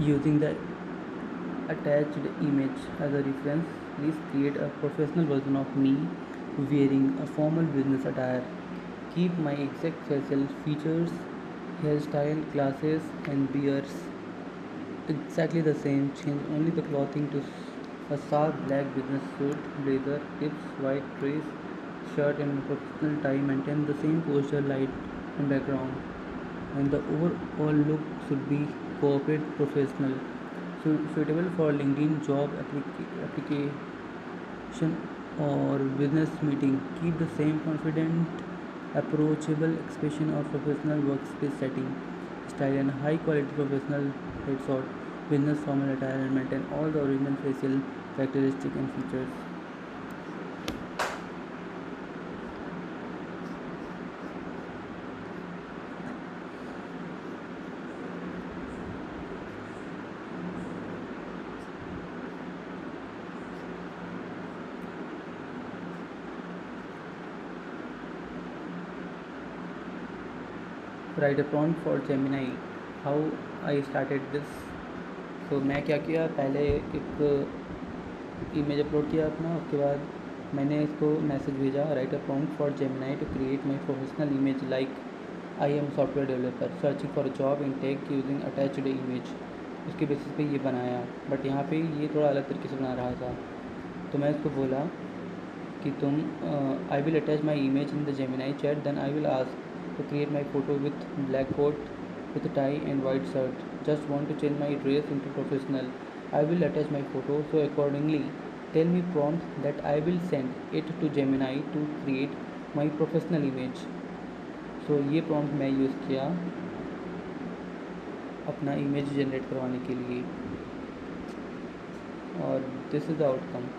Using the attached image as a reference, please create a professional version of me wearing a formal business attire. Keep my exact facial features, hairstyle, glasses, and beards exactly the same. Change only the clothing to a sharp black business suit, blazer, tips, white dress, shirt, and professional tie. Maintain the same posture, light, and background. And the overall look should be corporate professional, suitable for LinkedIn job application or business meeting. Keep the same confident, approachable expression of professional workspace setting, style, and high quality professional headshot, business formal attire, and maintain all the original facial characteristics and features. Write a prompt for Gemini. How I started this. तो मैं क्या किया, पहले एक image upload किया अपना, उसके बाद मैंने इसको मैसेज भेजा, write a prompt for Gemini to create my professional image like I am software developer searching for job in tech using attached image. उसके बेसिस पे ये बनाया, बट यहाँ पे ये थोड़ा अलग तरीके से बना रहा था। तो मैं इसको बोला कि तुम I will attach my image in the Gemini chat, then I will ask to create my photo with black coat with a tie and white shirt. Just want to change my dress into professional. I will attach my photo, so accordingly tell me prompts that I will send it to Gemini to create my professional image. So ये prompt मैं use किया अपना image generate करवाने के लिए, और this is the outcome.